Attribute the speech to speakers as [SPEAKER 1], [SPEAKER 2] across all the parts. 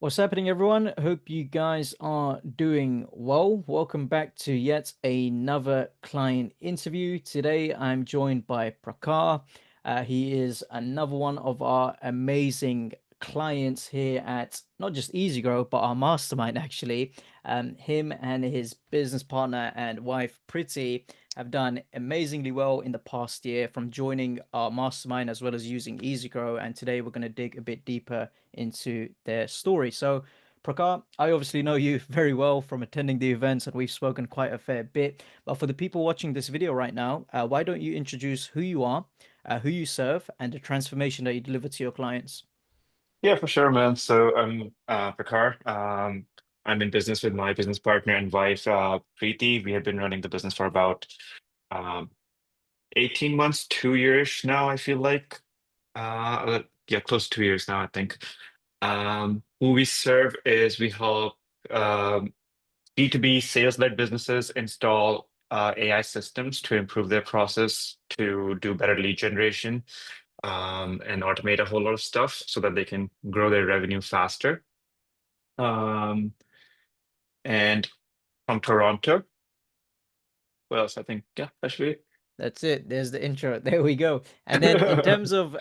[SPEAKER 1] What's happening, everyone? Hope you guys are doing well. Welcome back to yet another client interview. Today, I'm joined by Prakhar. He is another one of our amazing clients here at not just EasyGrow, but our mastermind, actually. Him and his business partner and wife, Preeti, have done amazingly well in the past year from joining our mastermind as well as using EasyGrow. And today, we're going to dig a bit deeper into their story. So, Prakar, I obviously know you very well from attending the events, and we've spoken quite a fair bit. But for the people watching this video right now, why don't you introduce who you are, who you serve, and the transformation that you deliver to your clients?
[SPEAKER 2] Yeah, for sure, man. So I'm Prakhar. I'm in business with my business partner and wife, Preeti. We have been running the business for about um, 18 months, 2 years now, I feel like. Yeah, close to 2 years now, I think. Who we serve is we help B2B sales-led businesses install AI systems to improve their process, to do better lead generation, and automate a whole lot of stuff so that they can grow their revenue faster. Um, and from Toronto. What else? I think, yeah, that should be it.
[SPEAKER 1] That's it. There's the intro. There we go. And then in terms of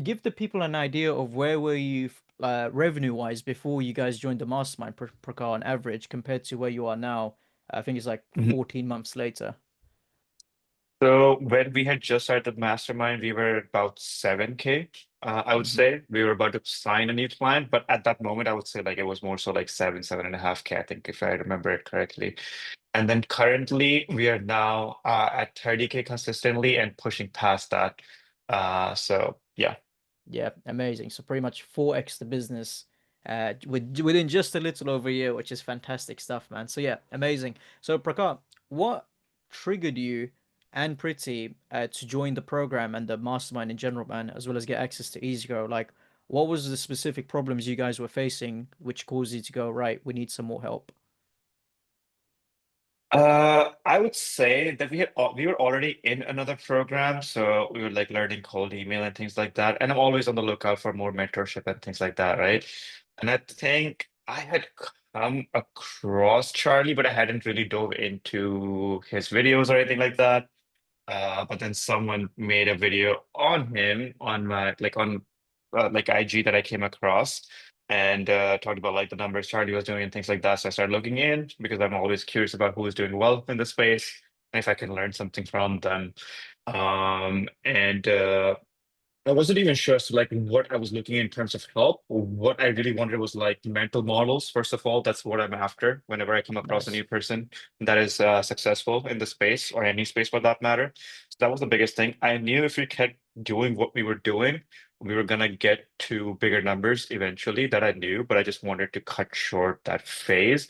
[SPEAKER 1] give the people an idea of where were you revenue wise before you guys joined the mastermind per car on average compared to where you are now. I think it's like
[SPEAKER 2] Mhm.
[SPEAKER 1] 14 months later.
[SPEAKER 2] So when we had just started the mastermind, we were about 7K. I would
[SPEAKER 1] Hmm.
[SPEAKER 2] say we were about to sign a new client, but at that moment, I would say like it was more so like 7.5K, I think, if I remember it correctly. And then currently, we are now at 30K consistently and pushing past that. So yeah.
[SPEAKER 1] Yeah, amazing. So pretty much 4x the business within just a little over a year, which is fantastic stuff, man. So yeah, amazing. So Prakar, what triggered you and Pretty to join the program and the mastermind in general, man, as well as get access to EasyGrow? Like, what was the specific problems you guys were facing which caused you to go, right, we need some more help?
[SPEAKER 2] I would say that we were already in another program, so we were like learning cold email and things like that. And I'm always on the lookout for more mentorship and things like that, right? And I think I had come across Charlie, but I hadn't really dove into his videos or anything like that. But then someone made a video on him on my like IG that I came across and talked about like the numbers Charlie was doing and things like that. So I started looking in because I'm always curious about who is doing well in the space and if I can learn something from them. And I wasn't even sure as to like what I was looking in terms of help. What I really wanted was like mental models. First of all, that's what I'm after whenever I come across a
[SPEAKER 1] Nice.
[SPEAKER 2] new person that is successful in the space or any space for that matter. So that was the biggest thing. I knew if we kept doing what we were doing, we were gonna get to bigger numbers eventually. That I knew, but I just wanted to cut short that phase.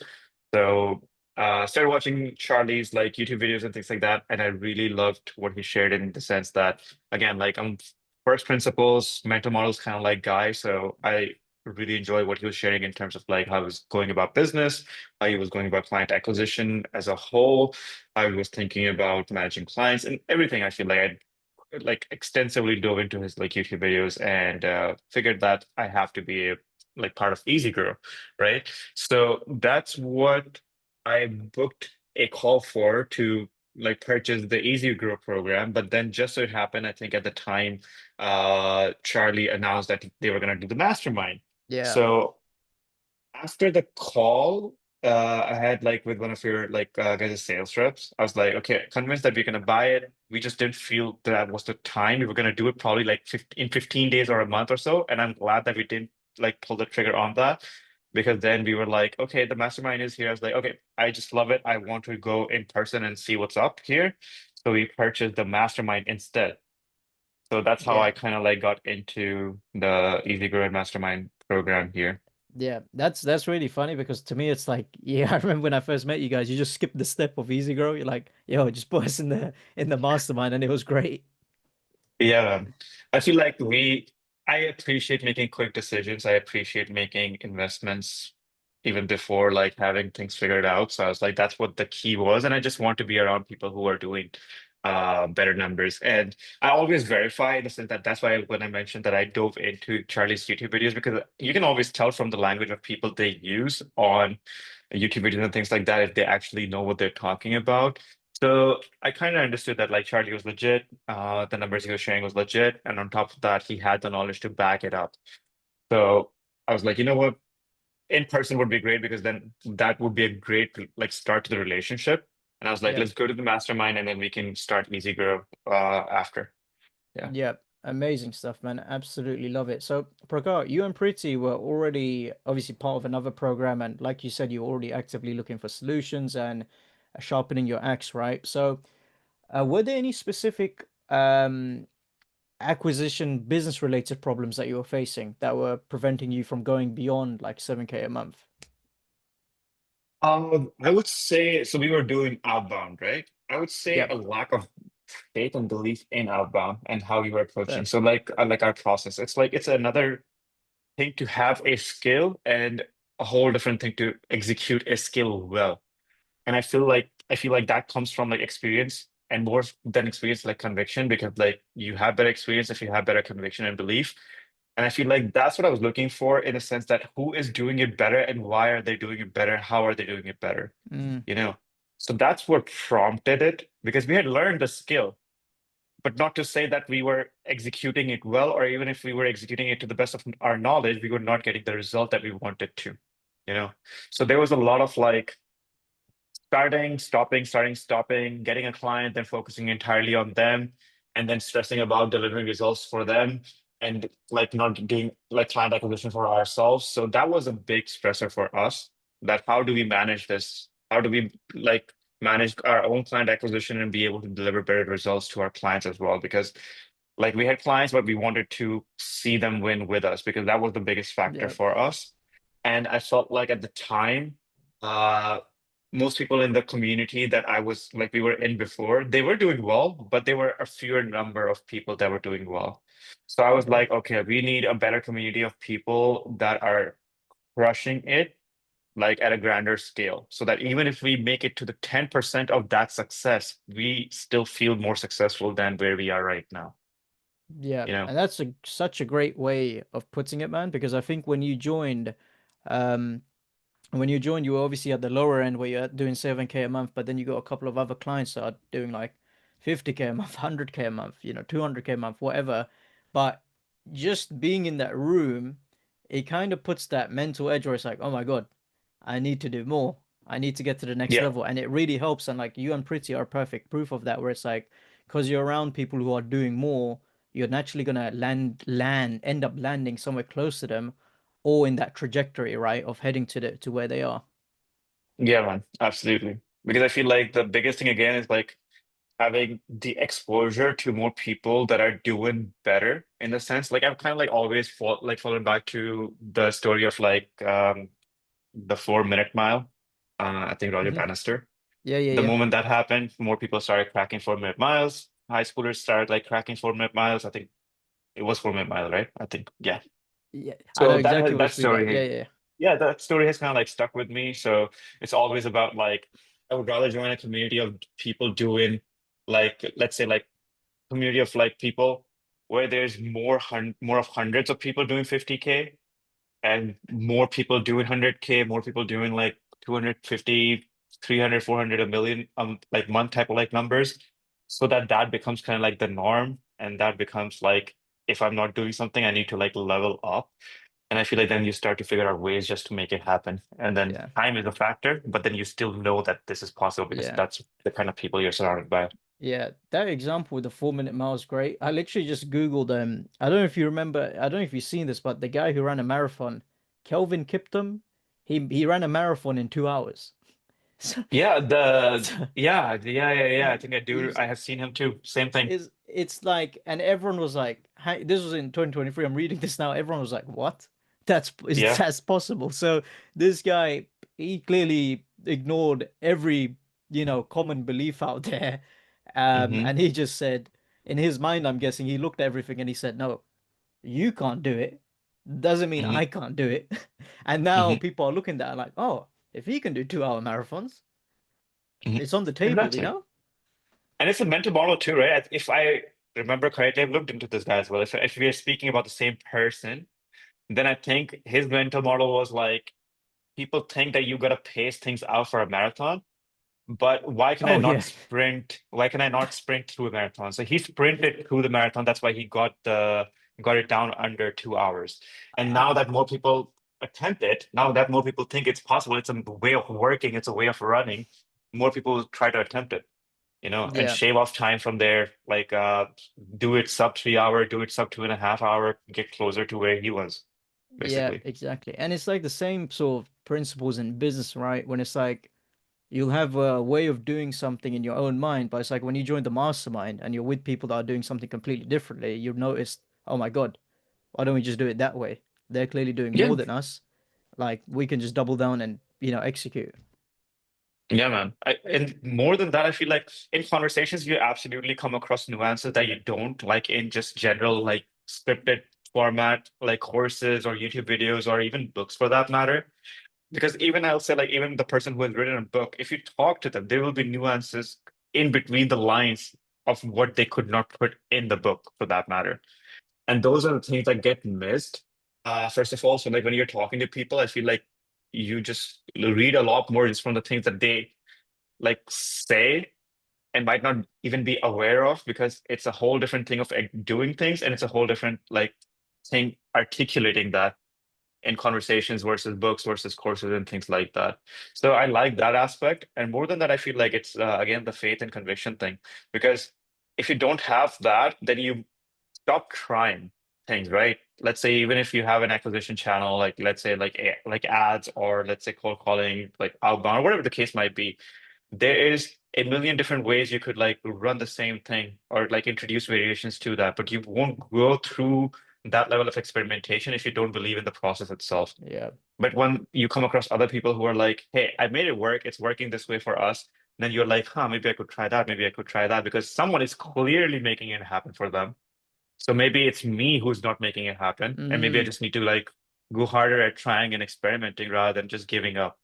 [SPEAKER 2] So started watching Charlie's like YouTube videos and things like that, and I really loved what he shared in the sense that again, like I'm first principles, mental models kind of like guy. So I really enjoy what he was sharing in terms of like how he was going about business, how he was going about client acquisition as a whole, how he was thinking about managing clients and everything. I feel like I like extensively dove into his like YouTube videos and figured that I have to be a like part of EasyGrow, right? So that's what I booked a call for to like purchase the EasyGrow program. But then just so it happened, I think at the time, Charlie announced that they were gonna do the mastermind.
[SPEAKER 1] Yeah.
[SPEAKER 2] So after the call, I had like with one of your like guys' sales reps, I was like, okay, convinced that we're gonna buy it. We just didn't feel that was the time. We were gonna do it probably like 15 days or a month or so. And I'm glad that we didn't like pull the trigger on that because then we were like, okay, the mastermind is here. I was like, okay, I just love it. I want to go in person and see what's up here. So we purchased the mastermind instead. So that's how
[SPEAKER 1] Yeah.
[SPEAKER 2] I kind of like got into the Easy Grow and Mastermind program here.
[SPEAKER 1] Yeah, that's really funny because to me it's like, yeah, I remember when I first met you guys, you just skipped the step of easy grow. You're like, yo, just put us in the mastermind, and it was great.
[SPEAKER 2] Yeah, I feel like I appreciate making quick decisions. I appreciate making investments even before like having things figured out. So I was like, that's what the key was. And I just want to be around people who are doing better numbers. And I always verify in the sense that that's why when I mentioned that I dove into Charlie's YouTube videos, because you can always tell from the language of people they use on YouTube videos and things like that if they actually know what they're talking about. So I kind of understood that like Charlie was legit, the numbers he was sharing was legit, and on top of that, he had the knowledge to back it up. So I was like, you know what? In person would be great because then that would be a great like start to the relationship. And I was like,
[SPEAKER 1] Yeah.
[SPEAKER 2] let's go to the mastermind and then we can start EasyGrow after. Yeah.
[SPEAKER 1] Yeah, amazing stuff, man. Absolutely love it. So, Prakhar, you and Preeti were already obviously part of another program, and like you said, you're already actively looking for solutions and sharpening your axe, right? So, were there any specific acquisition business related problems that you were facing that were preventing you from going beyond like 7K a month?
[SPEAKER 2] I would say so we were doing outbound, right? I would say
[SPEAKER 1] Yep,
[SPEAKER 2] a lack of faith and belief in outbound and how we were approaching.
[SPEAKER 1] fair.
[SPEAKER 2] So like our process. It's like it's another thing to have a skill and a whole different thing to execute a skill well. And I feel like that comes from like experience and more than experience like conviction because like you have better experience if you have better conviction and belief. And I feel like that's what I was looking for in a sense that who is doing it better and why are they doing it better? How are they doing it better?
[SPEAKER 1] Mm,
[SPEAKER 2] You know? So that's what prompted it because we had learned the skill, but not to say that we were executing it well, or even if we were executing it to the best of our knowledge, we were not getting the result that we wanted to, you know? So there was a lot of like starting, stopping, getting a client, then focusing entirely on them, and then stressing about delivering results for them and like not doing like client acquisition for ourselves. So that was a big stressor for us. That how do we manage this? How do we like manage our own client acquisition and be able to deliver better results to our clients as well? Because like we had clients, but we wanted to see them win with us because that was the biggest factor
[SPEAKER 1] yeah,
[SPEAKER 2] for us. And I felt like at the time, uh, most people in the community that I was like we were in before, they were doing well, but there were a fewer number of people that were doing well. So I was
[SPEAKER 1] yeah,
[SPEAKER 2] like, okay, we need a better community of people that are crushing it like at a grander scale, so that even if we make it to the 10% of that success, we still feel more successful than where we are right now,
[SPEAKER 1] yeah.
[SPEAKER 2] you know?
[SPEAKER 1] And that's such a great way of putting it, man, because I think um, when you joined, you were obviously at the lower end where you're doing 7K a month, but then you got a couple of other clients that are doing like 50K a month, 100K a month, 200K a month, whatever. But just being in that room, it kind of puts that mental edge where it's like, oh my God, I need to do more. I need to get to the next
[SPEAKER 2] Yeah.
[SPEAKER 1] level. And it really helps. And like you and Pretty are perfect proof of that, where it's like, because you're around people who are doing more, you're naturally gonna end up landing somewhere close to them or in that trajectory, right, of heading to where they are.
[SPEAKER 2] Yeah, man, absolutely. Because I feel like the biggest thing again is like having the exposure to more people that are doing better in the sense like I've kind of like always fallen back to the story of like the 4 minute mile. I think Roger
[SPEAKER 1] Hmm.
[SPEAKER 2] Bannister.
[SPEAKER 1] Yeah, yeah,
[SPEAKER 2] The
[SPEAKER 1] yeah.
[SPEAKER 2] moment that happened, more people started cracking 4 minute miles. High schoolers started like cracking 4 minute miles. I think it was 4 minute mile, right? I think yeah.
[SPEAKER 1] Yeah, I know
[SPEAKER 2] So
[SPEAKER 1] exactly what you
[SPEAKER 2] that
[SPEAKER 1] speak about. Yeah,
[SPEAKER 2] story,
[SPEAKER 1] yeah, yeah.
[SPEAKER 2] yeah, that story has kind of like stuck with me. So it's always about like I would rather join a community of people doing like let's say like community of like people where there's more of hundreds of people doing 50K and more people doing 100K, more people doing like 250, 300, 400, a million like month type of like numbers, so that that becomes kind of like the norm, and that becomes like if I'm not doing something, I need to like level up. And I feel like then you start to figure out ways just to make it happen. And then
[SPEAKER 1] Yeah,
[SPEAKER 2] time is a factor, but then you still know that this is possible because
[SPEAKER 1] yeah.
[SPEAKER 2] that's the kind of people you're surrounded by.
[SPEAKER 1] Yeah, that example with the 4 minute mile is great. I literally just Googled I don't know if you remember, I don't know if you've seen this, but the guy who ran a marathon, Kelvin Kiptum, he ran a marathon in 2 hours. So,
[SPEAKER 2] Yeah,
[SPEAKER 1] so
[SPEAKER 2] yeah. I
[SPEAKER 1] he,
[SPEAKER 2] think I do.
[SPEAKER 1] he's
[SPEAKER 2] I have seen him too. Same thing.
[SPEAKER 1] is it's like, and everyone was like, "Hey," this was in 2023. I'm reading this now. Everyone was like, "What?
[SPEAKER 2] Yeah.
[SPEAKER 1] That's possible?" So this guy, he clearly ignored every common belief out there,
[SPEAKER 2] Hmm.
[SPEAKER 1] and he just said, in his mind, I'm guessing he looked at everything and he said, "No, you can't do it. Doesn't mean
[SPEAKER 2] Hmm.
[SPEAKER 1] I can't do it." And now
[SPEAKER 2] Hmm.
[SPEAKER 1] people are looking at that like, "Oh, if he can do 2 hour marathons,
[SPEAKER 2] Hmm.
[SPEAKER 1] it's on the table, you
[SPEAKER 2] Exactly.
[SPEAKER 1] know?"
[SPEAKER 2] And it's a mental model too, right? If I remember correctly, I've looked into this guy as well. If we are speaking about the same person, then I think his mental model was like people think that you gotta pace things out for a marathon, but why can I
[SPEAKER 1] Oh
[SPEAKER 2] not
[SPEAKER 1] yeah.
[SPEAKER 2] sprint? Why can I not sprint through a marathon? So he sprinted through the marathon. That's why he got it down under 2 hours. And now that more people attempt it, now that more people think it's possible, it's a way of working, it's a way of running, more people try to attempt it, and
[SPEAKER 1] Yeah.
[SPEAKER 2] shave off time from there. Like do it sub 3 hour, do it sub 2.5 hour, get closer to where he was,
[SPEAKER 1] Yeah,
[SPEAKER 2] basically.
[SPEAKER 1] exactly. And it's like the same sort of principles in business, right? When it's like you'll have a way of doing something in your own mind, but it's like when you join the mastermind and you're with people that are doing something completely differently, you'll notice, oh my God, why don't we just do it that way? They're clearly doing
[SPEAKER 2] Yeah.
[SPEAKER 1] more than us. Like we can just double down and, execute.
[SPEAKER 2] Yeah, man. And more than that, I feel like in conversations, you absolutely come across nuances that you don't like in just general, like scripted format, like courses or YouTube videos or even books for that matter. Because even I'll say, like, even the person who has written a book, if you talk to them, there will be nuances in between the lines of what they could not put in the book for that matter. And those are the things that get missed. First of all, so like when you're talking to people, I feel like you just read a lot more just from the things that they like say and might not even be aware of because it's a whole different thing of like, doing things and it's a whole different like thing articulating that in conversations versus books versus courses and things like that. So I like that aspect. And more than that, I feel like it's again the faith and conviction thing because if you don't have that, then you stop trying things, right? Let's say even if you have an acquisition channel, like let's say like ads or let's say cold calling, like outbound, or whatever the case might be, there is a million different ways you could like run the same thing or like introduce variations to that, but you won't go through that level of experimentation if you don't believe in the process itself.
[SPEAKER 1] Yeah.
[SPEAKER 2] But when you come across other people who are like, hey, I made it work, it's working this way for us, then you're like, huh, maybe I could try that, maybe I could try that, because someone is clearly making it happen for them. So maybe it's me who's not making it happen, and maybe I
[SPEAKER 1] Mm.
[SPEAKER 2] just need to like go harder at trying and experimenting rather than just giving up,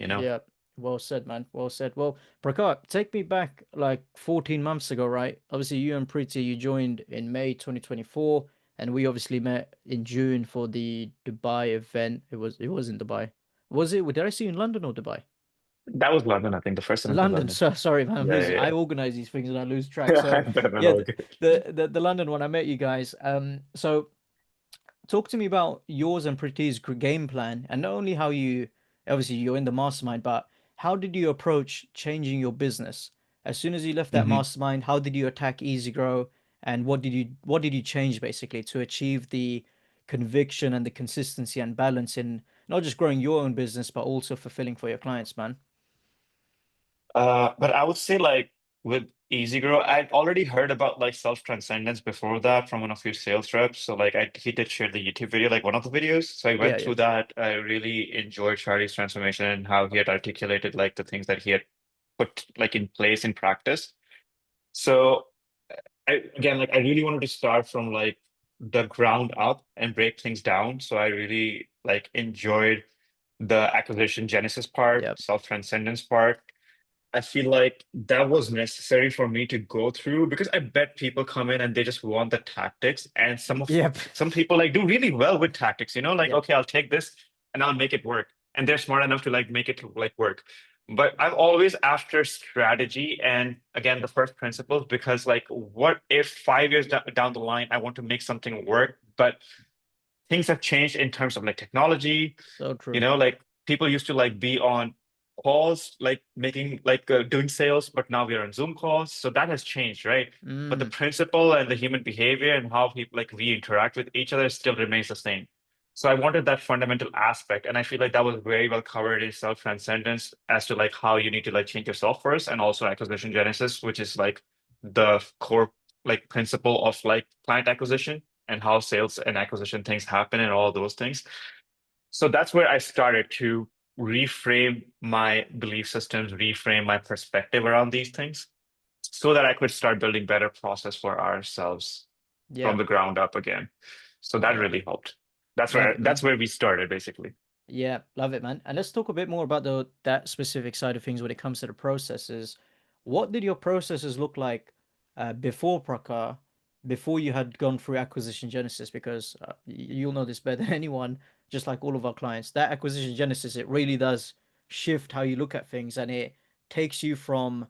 [SPEAKER 2] you know?
[SPEAKER 1] Yeah, well said, man. Well said. Well, Prakhar, take me back like 14 months ago, right? Obviously, you and Preeti, you joined in May 2024, and we obviously met in June for the Dubai event. It was in Dubai. Was it? Did I see you in London or Dubai?
[SPEAKER 2] That was London, I think. The first event was
[SPEAKER 1] London.
[SPEAKER 2] London.
[SPEAKER 1] So sorry, man.
[SPEAKER 2] Yeah,
[SPEAKER 1] I
[SPEAKER 2] yeah,
[SPEAKER 1] organize these things and I lose track.
[SPEAKER 2] yeah.
[SPEAKER 1] So
[SPEAKER 2] No, no,
[SPEAKER 1] yeah,
[SPEAKER 2] no, okay.
[SPEAKER 1] the London one, I met you guys. So talk to me about yours and Preeti's game plan, and not only how you obviously you're in the mastermind, but how did you approach changing your business as soon as you left that
[SPEAKER 2] Hmm.
[SPEAKER 1] mastermind? How did you attack EasyGrow, and what did you change basically to achieve the conviction and the consistency and balance in not just growing your own business but also fulfilling for your clients, man?
[SPEAKER 2] But I would say like with EasyGrow, I'd already heard about like self-transcendence before that from one of your sales reps. So like he did share the YouTube video, like one of the videos. So I
[SPEAKER 1] Yeah,
[SPEAKER 2] went
[SPEAKER 1] yeah,
[SPEAKER 2] through that. I really enjoyed Charlie's transformation and how he had articulated like the things that he had put like in place in practice. So again, like I really wanted to start from like the ground up and break things down. So I really like enjoyed the acquisition genesis part,
[SPEAKER 1] yeah,
[SPEAKER 2] self-transcendence part. I feel like that was necessary for me to go through because I bet people come in and they just want the tactics, and
[SPEAKER 1] yep,
[SPEAKER 2] some people like do really well with tactics, like
[SPEAKER 1] yep,
[SPEAKER 2] okay, I'll take this and I'll make it work, and they're smart enough to like make it like work. But I'm always after strategy and again the first principles because like what if 5 years down the line I want to make something work, but things have changed in terms of like technology,
[SPEAKER 1] so true.
[SPEAKER 2] like people used to like be on calls, like making like doing sales, but now we are on Zoom calls. So that has changed, right? But the
[SPEAKER 1] Mm,
[SPEAKER 2] principle and the human behavior and how people like we interact with each other still remains the same. So I wanted that fundamental aspect, and I feel like that was very well covered in self-transcendence as to like how you need to like change yourself first, and also acquisition genesis, which is like the core like principle of like client acquisition and how sales and acquisition things happen and all those things. So that's where I started to reframe my belief systems, reframe my perspective around these things so that I could start building better process for ourselves from
[SPEAKER 1] yeah,
[SPEAKER 2] the ground up again. So that
[SPEAKER 1] yeah,
[SPEAKER 2] really helped. That's
[SPEAKER 1] love
[SPEAKER 2] where
[SPEAKER 1] it,
[SPEAKER 2] that's
[SPEAKER 1] man.
[SPEAKER 2] where we started basically.
[SPEAKER 1] Yeah, love it, man. And let's talk a bit more about that specific side of things when it comes to the processes. What did your processes look like before Prakhar, before you had gone through acquisition genesis? Because you'll know this better than anyone, just like all of our clients. That acquisition genesis, it really does shift how you look at things, and it takes you from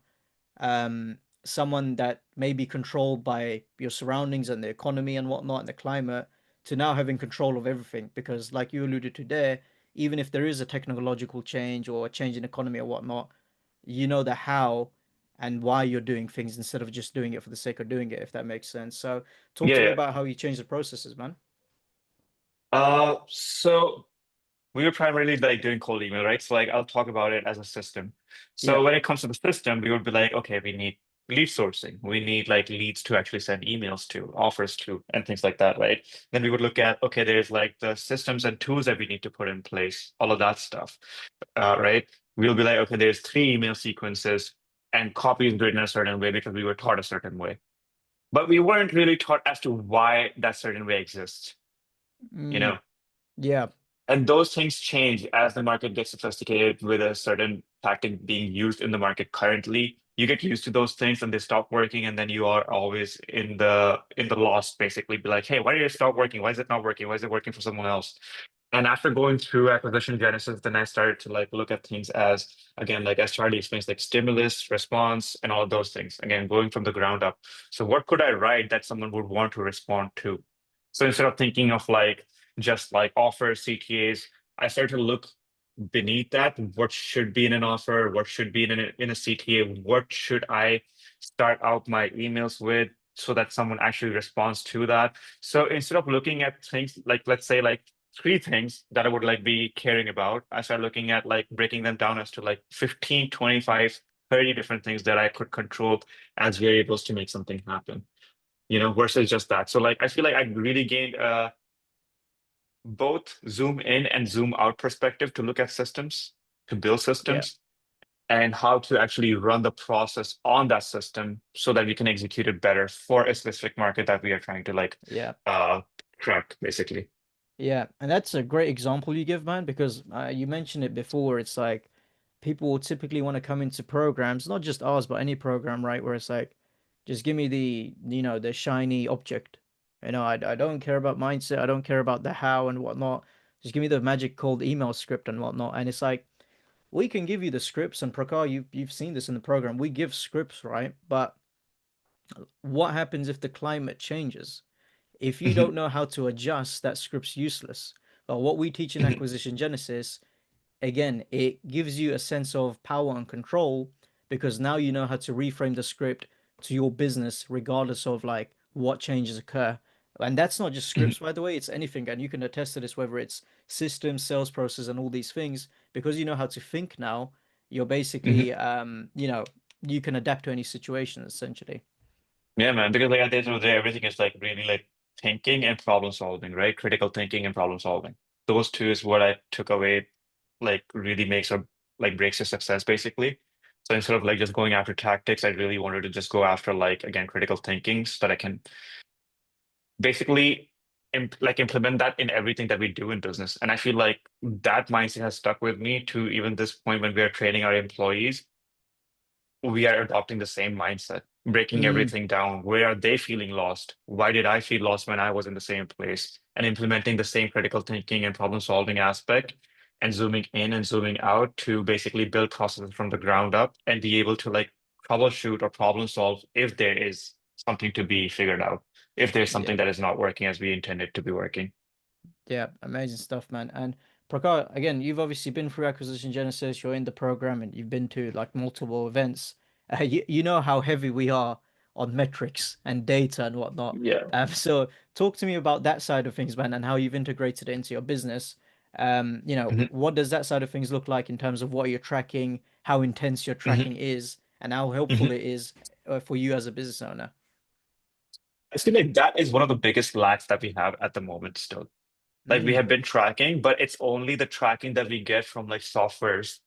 [SPEAKER 1] someone that may be controlled by your surroundings and the economy and whatnot and the climate to now having control of everything. Because, like you alluded to there, even if there is a technological change or a change in economy or whatnot, you know the how and why you're doing things instead of just doing it for the sake of doing it, if that makes sense. So, talk
[SPEAKER 2] Yeah,
[SPEAKER 1] to me
[SPEAKER 2] yeah.
[SPEAKER 1] about how you change the processes, man.
[SPEAKER 2] So we were primarily like doing cold email, right? So like I'll talk about it as a system.
[SPEAKER 1] Yeah.
[SPEAKER 2] So when it comes to the system, we would be like, okay, we need lead sourcing. We need like leads to actually send emails to, offers to, and things like that, right? Then we would look at, okay, there's like the systems and tools that we need to put in place, all of that stuff, right? We'll be like, okay, there's three email sequences and copies written a certain way because we were taught a certain way. But we weren't really taught as to why that certain way exists, you
[SPEAKER 1] Mm,
[SPEAKER 2] know?
[SPEAKER 1] yeah.
[SPEAKER 2] And those things change as the market gets sophisticated with a certain tactic being used in the market currently. You get used to those things and they stop working, and then you are always in the lost, basically. Be like, hey, why did it stop working? Why is it not working? Why is it working for someone else? And after going through acquisition genesis, then I started to like look at things as, again, like as Charlie explains, like stimulus, response, and all of those things. Again, going from the ground up. So what could I write that someone would want to respond to? So instead of thinking of like just like offers, CTAs, I started to look beneath that. What should be in an offer? What should be in a CTA? What should I start out my emails with so that someone actually responds to that? So instead of looking at things like, let's say, like three things that I would like be caring about, I started looking at like breaking them down as to like 15, 25, 30 different things that I could control as variables to make something happen, versus just that. So like I feel like I really gained both zoom in and zoom out perspective to look at systems, to build
[SPEAKER 1] Yeah.
[SPEAKER 2] systems, and how to actually run the process on that system so that we can execute it better for a specific market that we are trying to like
[SPEAKER 1] Yeah.
[SPEAKER 2] uh crack, basically.
[SPEAKER 1] Yeah, and that's a great example you give, man, because you mentioned it before. It's like people will typically want to come into programs, not just ours, but any program, right? Where it's like, just give me the shiny object. I don't care about mindset. I don't care about the how and whatnot. Just give me the magic called email script and whatnot. And it's like, we can give you the scripts, and Prakar, you've seen this in the program. We give scripts, right? But what happens if the climate changes? If you
[SPEAKER 2] Mhm,
[SPEAKER 1] don't know how to adjust, that script's useless. But what we teach in
[SPEAKER 2] mhm,
[SPEAKER 1] Acquisition Genesis, again, it gives you a sense of power and control because now you know how to reframe the script to your business, regardless of like what changes occur. And that's not just
[SPEAKER 2] mhm,
[SPEAKER 1] scripts, by the way, it's anything. And you can attest to this, whether it's systems, sales process, and all these things, because you know how to think now, you're
[SPEAKER 2] mhm.
[SPEAKER 1] basically, you can adapt to any situation essentially.
[SPEAKER 2] Yeah, man, because like at the end of the day, everything is like really like thinking and problem solving, right? Critical thinking and problem solving. Those two is what I took away, like really makes or like breaks your success, basically. So instead of like just going after tactics, I really wanted to just go after like again critical thinking so that I can basically implement that in everything that we do in business. And I feel like that mindset has stuck with me to even this point when we are training our employees. We are adopting the same mindset, breaking
[SPEAKER 1] Mm,
[SPEAKER 2] everything down. Where are they feeling lost? Why did I feel lost when I was in the same place? And implementing the same critical thinking and problem solving aspect and zooming in and zooming out to basically build processes from the ground up and be able to like troubleshoot or problem solve if there is something to be figured out, if there's
[SPEAKER 1] yeah.
[SPEAKER 2] something that is not working as we intended to be working.
[SPEAKER 1] Yeah, amazing stuff, man. And Prakar, again, you've obviously been through Acquisition Genesis, you're in the program, and you've been to like multiple events. You know how heavy we are on metrics and data and whatnot.
[SPEAKER 2] Yeah.
[SPEAKER 1] So talk to me about that side of things, man, and how you've integrated it into your business.
[SPEAKER 2] Mhm,
[SPEAKER 1] What does that side of things look like in terms of what you're tracking, how intense your
[SPEAKER 2] mhm,
[SPEAKER 1] tracking is, and how helpful
[SPEAKER 2] mhm.
[SPEAKER 1] it is for you as a business owner?
[SPEAKER 2] I feel like that is one of the biggest lacks that we have at the moment still. Like we
[SPEAKER 1] Mm.
[SPEAKER 2] have been tracking, but it's only the tracking that we get from like softwares.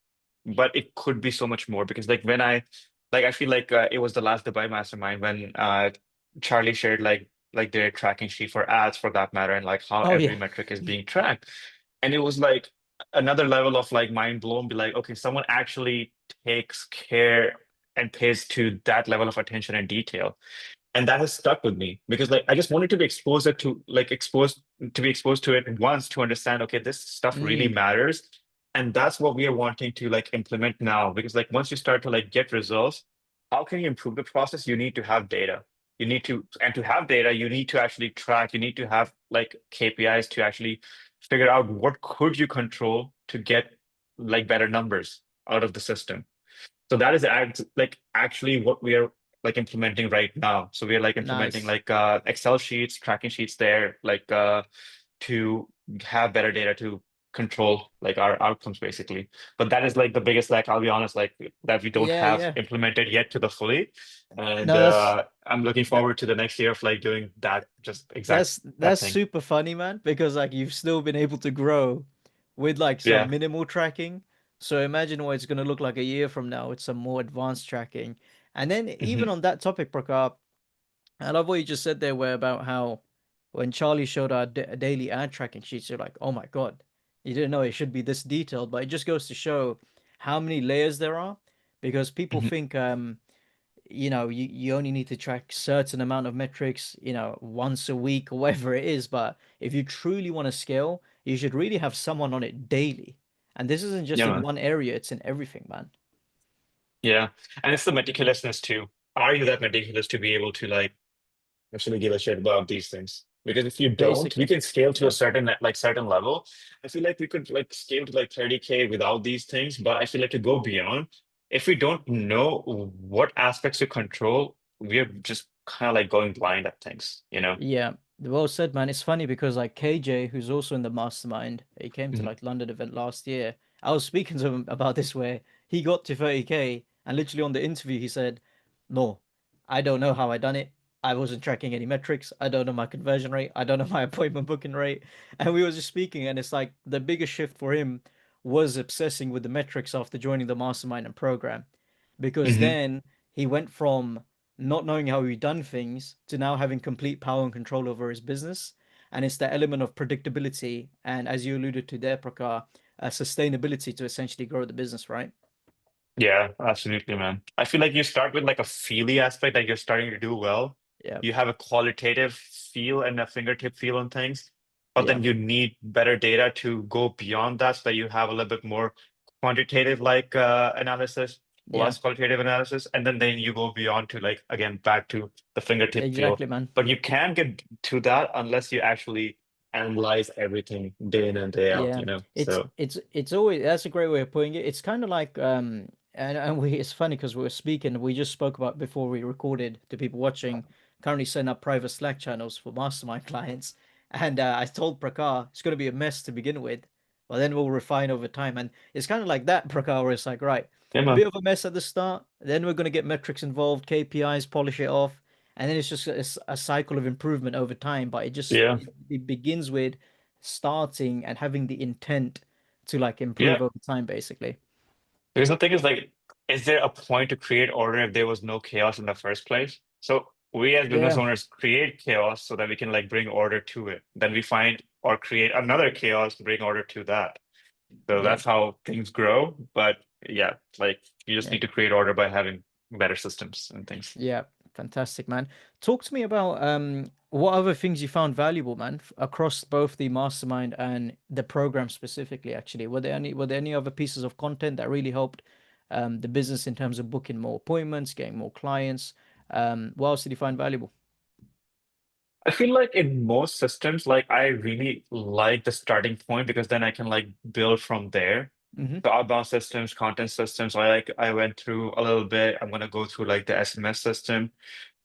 [SPEAKER 2] But it could be so much more because I feel like it was the last Dubai Mastermind when Charlie shared like their tracking sheet for ads for that matter and like how
[SPEAKER 1] Oh yeah.
[SPEAKER 2] every metric is being tracked. And it was like another level of like mind blown, be like, okay, someone actually takes care and pays to that level of attention and detail. And that has stuck with me because like I just wanted to be exposed to it once to understand, okay, this stuff really
[SPEAKER 1] Mm,
[SPEAKER 2] matters. And that's what we are wanting to like implement now. Because like once you start to like get results, how can you improve the process? You need to have data. You need to, and to have data, you need to actually track, you need to have like KPIs to actually figure out what could you control to get like better numbers out of the system. So that is like actually what we are like implementing right now. So we are like implementing
[SPEAKER 1] nice.
[SPEAKER 2] like Excel sheets, tracking sheets there, like to have better data to control like our outcomes basically. But that is like the biggest, like I'll be honest, like that we don't
[SPEAKER 1] Yeah,
[SPEAKER 2] have
[SPEAKER 1] yeah.
[SPEAKER 2] implemented yet to the fully. And
[SPEAKER 1] No,
[SPEAKER 2] I'm looking
[SPEAKER 1] that
[SPEAKER 2] forward to the next year of like doing that, just exact that
[SPEAKER 1] that's
[SPEAKER 2] thing.
[SPEAKER 1] super funny, man, because like you've still been able to grow with like some
[SPEAKER 2] Yeah.
[SPEAKER 1] minimal tracking. So imagine what it's going to look like a year from now with some more advanced tracking. And then even
[SPEAKER 2] Hmm.
[SPEAKER 1] on that topic, Prakar, I love what you just said there, where about how when Charlie showed our daily ad tracking sheets, you're like, oh my God, you didn't know it should be this detailed, but it just goes to show how many layers there are because people
[SPEAKER 2] Hmm.
[SPEAKER 1] think you only need to track certain amount of metrics, once a week or whatever it is. But if you truly want to scale, you should really have someone on it daily. And this isn't just
[SPEAKER 2] Yeah,
[SPEAKER 1] in
[SPEAKER 2] man.
[SPEAKER 1] one area, it's in everything, man.
[SPEAKER 2] Yeah. And it's the meticulousness too. Are you that meticulous to be able to like actually give a shit about these things? Because if you don't, we
[SPEAKER 1] Basically.
[SPEAKER 2] can scale to a
[SPEAKER 1] Yeah.
[SPEAKER 2] certain level. I feel like we could like scale to like 30K without these things, but I feel like to go beyond, if we don't know what aspects to control, we're just kind of like going blind at things, you know?
[SPEAKER 1] Yeah, well said, man. It's funny because like KJ, who's also in the mastermind, he came to
[SPEAKER 2] Mhm.
[SPEAKER 1] like London event last year. I was speaking to him about this where he got to 30K and literally on the interview he said, "No, I don't know how I done it. I wasn't tracking any metrics. I don't know my conversion rate. I don't know my appointment booking rate." And we were just speaking, and it's like the biggest shift for him was obsessing with the metrics after joining the mastermind and program, because
[SPEAKER 2] Hmm.
[SPEAKER 1] then he went from not knowing how he done things to now having complete power and control over his business. And it's the element of predictability and, as you alluded to there, Prakar, sustainability to essentially grow the business, right?
[SPEAKER 2] Yeah, absolutely, man. I feel like you start with like a feely aspect that you're starting to do well.
[SPEAKER 1] Yeah,
[SPEAKER 2] You have a qualitative feel and a fingertip feel on things, but
[SPEAKER 1] yeah,
[SPEAKER 2] then you need better data to go beyond that so that you have a little bit more quantitative like analysis
[SPEAKER 1] yeah,
[SPEAKER 2] plus qualitative analysis. And then you go beyond to like again back to the fingertip feel.
[SPEAKER 1] exactly, man.
[SPEAKER 2] But you can't get to that unless you actually analyze everything day in and day out,
[SPEAKER 1] Yeah,
[SPEAKER 2] you know?
[SPEAKER 1] it's
[SPEAKER 2] So
[SPEAKER 1] it's it's always that's a great way of putting it. It's kind of like and we it's funny because we were speaking, we just spoke about before we recorded to people watching, currently setting up private Slack channels for mastermind clients. And I told Prakar it's going to be a mess to begin with, but then we'll refine over time. And it's kind of like that, Prakar, where it's like, right,
[SPEAKER 2] yeah,
[SPEAKER 1] a
[SPEAKER 2] man.
[SPEAKER 1] bit of a mess at the start, then we're going to get metrics involved, KPIs, polish it off, and then it's just a cycle of improvement over time. But
[SPEAKER 2] Yeah.
[SPEAKER 1] it begins with starting and having the intent to like
[SPEAKER 2] Yeah.
[SPEAKER 1] improve over time, basically.
[SPEAKER 2] Because the thing is, like, is there a point to create order if there was no chaos in the first place? So we as business
[SPEAKER 1] Yeah,
[SPEAKER 2] owners create chaos so that we can like bring order to it. Then we find or create another chaos to bring order to that. So
[SPEAKER 1] yeah,
[SPEAKER 2] that's how things grow. But yeah, like you just
[SPEAKER 1] yeah,
[SPEAKER 2] need to create order by having better systems and things.
[SPEAKER 1] yeah. Fantastic, man. Talk to me about what other things you found valuable, man, across both the mastermind and the program specifically, actually. Were there any other pieces of content that really helped the business in terms of booking more appointments, getting more clients? What else did you find valuable?
[SPEAKER 2] I feel like in most systems, like I really like the starting point because then I can like build from there.
[SPEAKER 1] Hmm.
[SPEAKER 2] The outbound systems, content systems, I went through a little bit. I'm gonna go through like the SMS system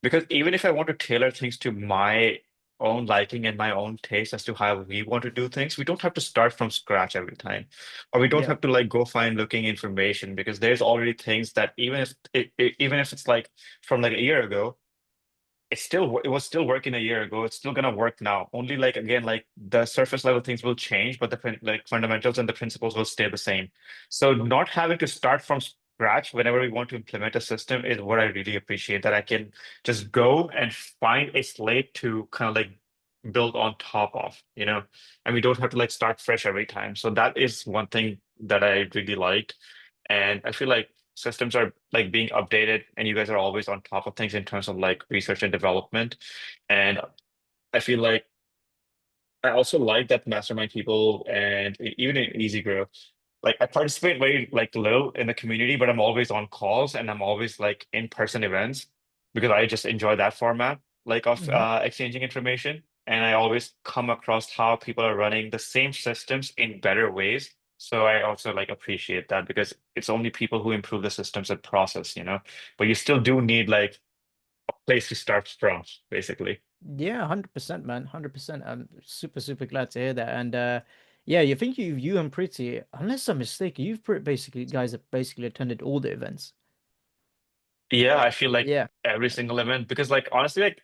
[SPEAKER 2] because even if I want to tailor things to my own liking and my own taste as to how we want to do things, we don't have to start from scratch every time, or we don't
[SPEAKER 1] Yeah,
[SPEAKER 2] have to like go find looking information because there's already things that even if it's like from like a year ago it was still working a year ago. It's still gonna work now. Only like again, like the surface level things will change, but the like fundamentals and the principles will stay the same. So not having to start from scratch whenever we want to implement a system is what I really appreciate. That I can just go and find a slate to kind of like build on top of, you know, and we don't have to like start fresh every time. So that is one thing that I really liked, and I feel like. systems are like being updated and you guys are always on top of things in terms of like research and development. And I feel like I also like that mastermind people and even in EasyGrow, like I participate very like little in the community, but I'm always on calls and I'm always like in-person events because I just enjoy that format like of
[SPEAKER 1] Hmm.
[SPEAKER 2] exchanging information. And I always come across how people are running the same systems in better ways. So I also like appreciate that because it's only people who improve the systems and process, but you still do need like a place to start from, basically.
[SPEAKER 1] Yeah, 100%, man. 100%. I'm super, super glad to hear that. And yeah, you think you and Pretty, unless I'm mistaken, basically guys have basically attended all the events.
[SPEAKER 2] Yeah, I feel like
[SPEAKER 1] Yeah.
[SPEAKER 2] every single event because like honestly, like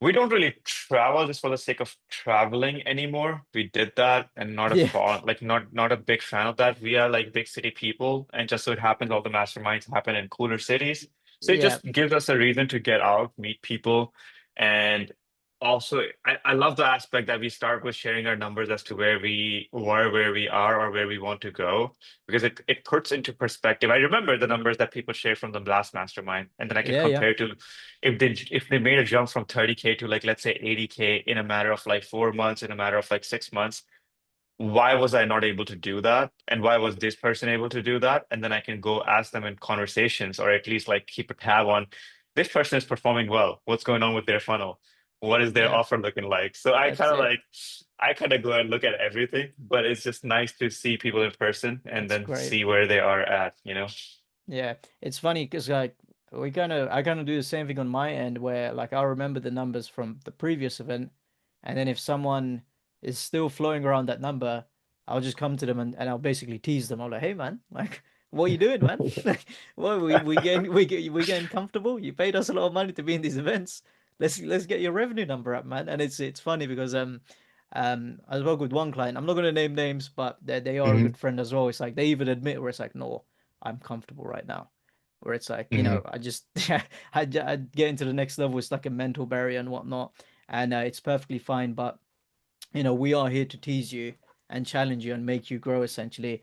[SPEAKER 2] we don't really travel just for the sake of traveling anymore. We did that and not a
[SPEAKER 1] Yeah.
[SPEAKER 2] fan, like not a big fan of that. We are like big city people, and just so it happens all the masterminds happen in cooler cities. So it
[SPEAKER 1] Yeah.
[SPEAKER 2] just gives us a reason to get out, meet people, and also I love the aspect that we start with sharing our numbers as to where we were, where we are, or where we want to go, because it puts into perspective. I remember the numbers that people share from the last mastermind, and then I can
[SPEAKER 1] Yeah, yeah.
[SPEAKER 2] compare to if they made a jump from 30K to like let's say 80K in a matter of like 4 months, in a matter of like 6 months, why was I not able to do that? And why was this person able to do that? And then I can go ask them in conversations or at least like keep a tab on this person is performing well. What's going on with their funnel? What is their
[SPEAKER 1] Yeah.
[SPEAKER 2] offer looking like? So
[SPEAKER 1] That's it.
[SPEAKER 2] I kind of go and look at everything, but it's just nice to see people in person and
[SPEAKER 1] That's
[SPEAKER 2] then
[SPEAKER 1] great.
[SPEAKER 2] see where they are at.
[SPEAKER 1] Yeah, it's funny because like I kind of do the same thing on my end where like I'll remember the numbers from the previous event, and then if someone is still flowing around that number, I'll just come to them and I'll basically tease them. I'm like, hey man, like what are you doing, man? Like, what we getting comfortable? You paid us a lot of money to be in these events. Let's get your revenue number up, man. And it's funny because I work with one client. I'm not gonna name names, but they are a
[SPEAKER 2] Hmm.
[SPEAKER 1] good friend as well. It's like they even admit where it's like, no. I'm comfortable right now. Where it's like,
[SPEAKER 2] Hmm.
[SPEAKER 1] I just I get into the next level. It's like a mental barrier and whatnot, and it's perfectly fine. But we are here to tease you and challenge you and make you grow essentially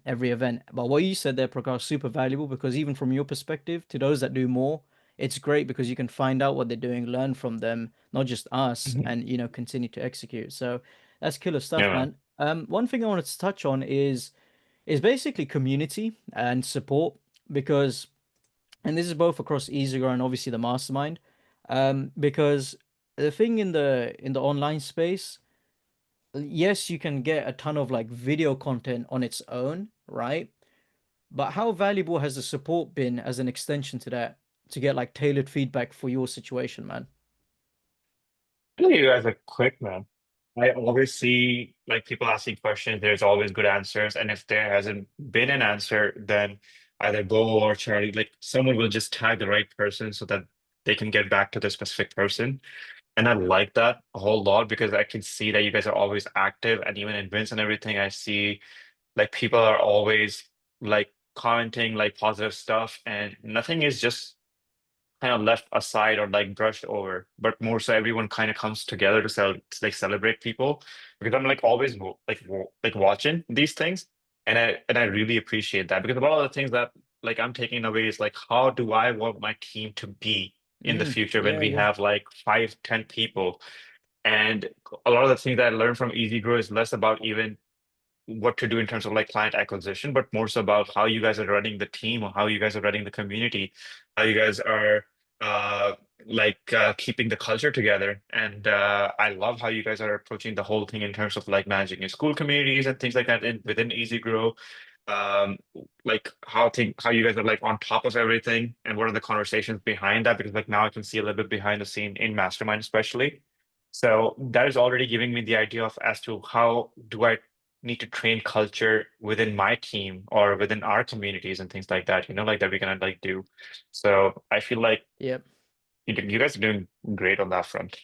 [SPEAKER 1] every event. But what you said there, Prakash, super valuable because even from your perspective, to those that do more, it's great because you can find out what they're doing, learn from them, not just us,
[SPEAKER 2] Hmm.
[SPEAKER 1] and continue to execute. So that's killer stuff,
[SPEAKER 2] Yeah, man.
[SPEAKER 1] man. One thing I wanted to touch on is basically community and support because and this is both across EasyGrow and obviously the mastermind because the thing in the online space, yes, you can get a ton of like video content on its own, right? But how valuable has the support been as an extension to that to get like tailored feedback for your situation, man?
[SPEAKER 2] You guys are quick, man. I always see like people asking questions. There's always good answers, and if there hasn't been an answer, then either Bo or Charlie, like someone will just tag the right person so that they can get back to the specific person. And I like that a whole lot because I can see that you guys are always active, and even in wins and everything, I see like people are always like commenting like positive stuff, and nothing is just kind of left aside or like brushed over, but more so everyone kind of comes together to like celebrate people because I'm like always like watching these things, and I really appreciate that because a lot of the things that like I'm taking away is like how do I want my team to be in the future when
[SPEAKER 1] Yeah,
[SPEAKER 2] we
[SPEAKER 1] yeah.
[SPEAKER 2] have like 5, 10 people, and a lot of the things that I learned from Easy Grow is less about even what to do in terms of like client acquisition, but more so about how you guys are running the team or how you guys are running the community, how you guys are uh keeping the culture together. And I love how you guys are approaching the whole thing in terms of like managing your school communities and things like that within Easy Grow. Um, like how you guys are like on top of everything and what are the conversations behind that? Because like now I can see a little bit behind the scene in Mastermind, especially. So that is already giving me the idea of as to how do I need to train culture within my team or within our communities and things like that, like that we can like do. So I feel like
[SPEAKER 1] Yep.
[SPEAKER 2] you guys are doing great on that front.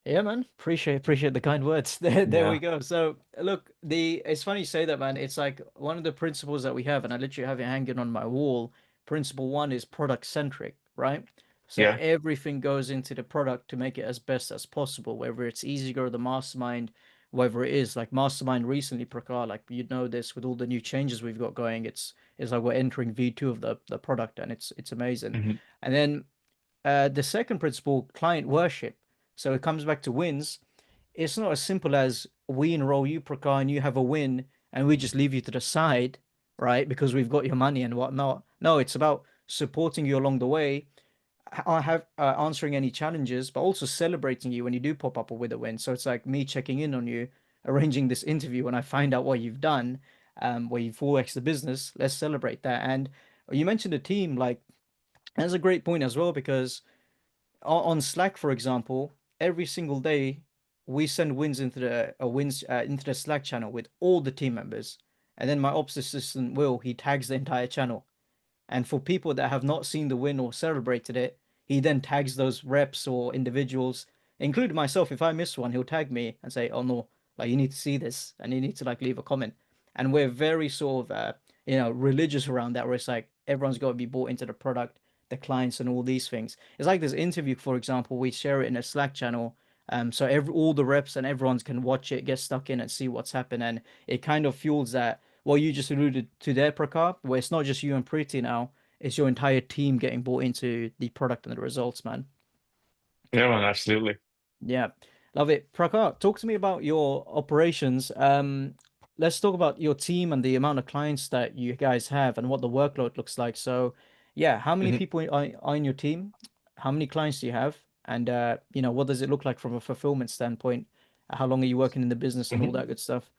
[SPEAKER 1] Yeah, man. Appreciate the kind words. There we
[SPEAKER 2] Yeah.
[SPEAKER 1] go. So look, the it's funny you say that, man. It's like one of the principles that we have, and I literally have it hanging on my wall. Principle one is product centric, right? So
[SPEAKER 2] Yeah.
[SPEAKER 1] everything goes into the product to make it as best as possible, whether it's easy or the mastermind. whatever it is. Like Mastermind recently, Prakar, like you know this with all the new changes we've got going, it's like we're entering V2 of the product, and it's amazing.
[SPEAKER 2] Hmm.
[SPEAKER 1] And then the second principle, client worship. So it comes back to wins. It's not as simple as we enroll you, Prakar, and you have a win, and we just leave you to the side, right? Because we've got your money and whatnot. No, it's about supporting you along the way, have answering any challenges, but also celebrating you when you do pop up with a win. So it's like me checking in on you, arranging this interview when I find out what you've done, where you've 4x the business. Let's celebrate that. And you mentioned the team, like that's a great point as well because on Slack, for example, every single day we send wins into the Slack channel with all the team members, and then my ops assistant Will he tags the entire channel. And for people that have not seen the win or celebrated it, he then tags those reps or individuals, including myself. If I miss one, he'll tag me and say, "Oh no, like you need to see this and you need to like leave a comment." And we're very sort of religious around that, where it's like everyone's got to be bought into the product, the clients, and all these things. It's like this interview, for example, we share it in a Slack channel. So all the reps and everyone can watch it, get stuck in, and see what's happened, and it kind of fuels that what you just alluded to there, Prakar, where it's not just you and Preeti now, it's your entire team getting bought into the product and the results, man.
[SPEAKER 2] Yeah, man, absolutely.
[SPEAKER 1] Yeah, love it. Prakar, talk to me about your operations. Let's talk about your team and the amount of clients that you guys have and what the workload looks like. So, yeah, how many
[SPEAKER 2] Mhm.
[SPEAKER 1] people are in your team? How many clients do you have? And what does it look like from a fulfillment standpoint? How long are you working in the business and all
[SPEAKER 2] Mhm.
[SPEAKER 1] that good stuff?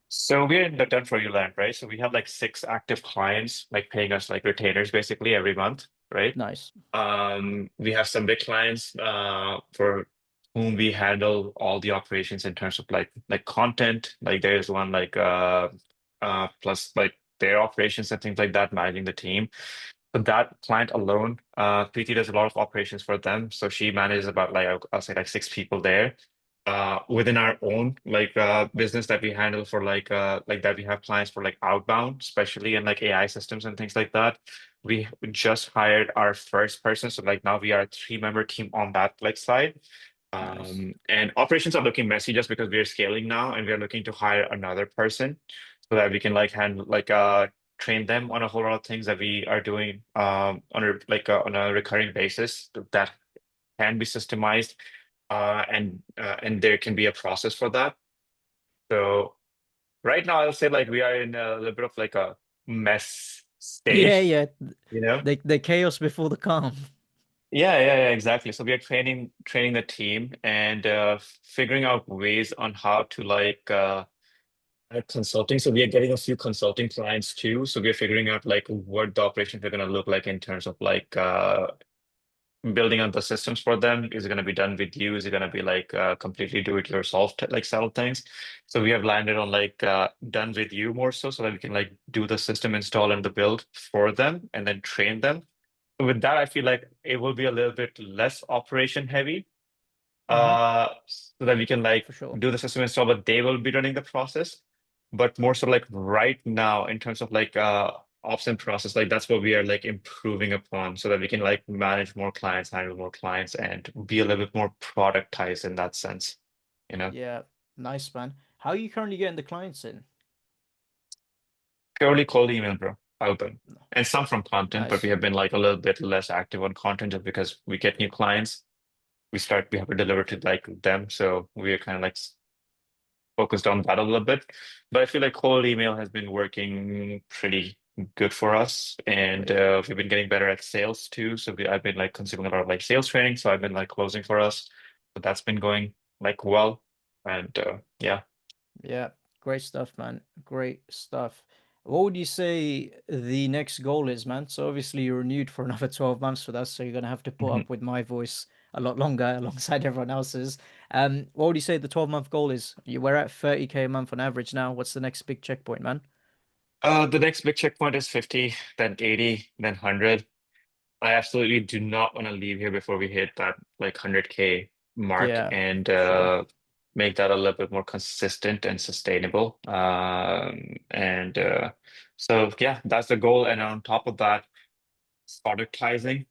[SPEAKER 2] So we're in the done for you land, right? So we have like six active clients, like paying us like retainers basically every month, right?
[SPEAKER 1] Nice,
[SPEAKER 2] We have some big clients for whom we handle all the operations in terms of like content. Like there's one like plus like their operations and things like that, managing the team. But that client alone, Preeti does a lot of operations for them. So she manages about like I'll say like six people there. Within our own like business that we handle for like that we have clients for like outbound, especially in like AI systems and things like that. We just hired our first person. So like now we are a three-member team on that like side.
[SPEAKER 1] nice.
[SPEAKER 2] And operations are looking messy just because we are scaling now and we are looking to hire another person so that we can like handle like train them on a whole lot of things that we are doing on a recurring basis that can be systemized and there can be a process for that. So right now I'll say like we are in a little bit of like a mess
[SPEAKER 1] Yeah,
[SPEAKER 2] stage,
[SPEAKER 1] yeah.
[SPEAKER 2] you know?
[SPEAKER 1] The chaos before the calm.
[SPEAKER 2] Yeah, exactly. So we are training the team and figuring out ways on how to like add consulting. So we are getting a few consulting clients too. So we are figuring out like what the operations are going to look like in terms of like building out the systems for them. Is it going to be done with you? Is it going to be like completely do it yourself like side of things? So we have landed on like done with you more so that we can like do the system install and the build for them and then train them. With that, I feel like it will be a little bit less operation heavy,
[SPEAKER 1] Hmm.
[SPEAKER 2] so that we can like
[SPEAKER 1] For sure.
[SPEAKER 2] do the system install, but they will be running the process. But more so like right now, in terms of like ops and process, like that's what we are like improving upon so that we can like manage more clients, handle more clients, and be a little bit more productized in that sense, you know.
[SPEAKER 1] Yeah, nice, man. How are you currently getting the clients in?
[SPEAKER 2] Purely cold email, bro, outbound. And some from content, but we
[SPEAKER 1] Nice.
[SPEAKER 2] have been like a little bit less active on content just because we get new clients. We have to deliver to like them. So we are kind of like focused on that a little bit. But I feel like cold email has been working pretty good for us, and
[SPEAKER 1] Great.
[SPEAKER 2] we've been getting better at sales too. I've been like consuming a lot of like sales training, so I've been like closing for us. But that's been going like well, and yeah.
[SPEAKER 1] Yeah, great stuff, man. Great stuff. What would you say the next goal is, man? So obviously you're renewed for another 12 months with us, so you're gonna have to put
[SPEAKER 2] Mhm.
[SPEAKER 1] up with my voice a lot longer alongside everyone else's. What would you say the 12-month goal is? We're at 30K a month on average now. What's the next big checkpoint, man?
[SPEAKER 2] The next big checkpoint is 50, then 80, then 100. I absolutely do not want to leave here before we hit that like 100K mark
[SPEAKER 1] Yeah,
[SPEAKER 2] and
[SPEAKER 1] for sure.
[SPEAKER 2] make that a little bit more consistent and sustainable. And so, yeah, that's the goal. And on top of that, productizing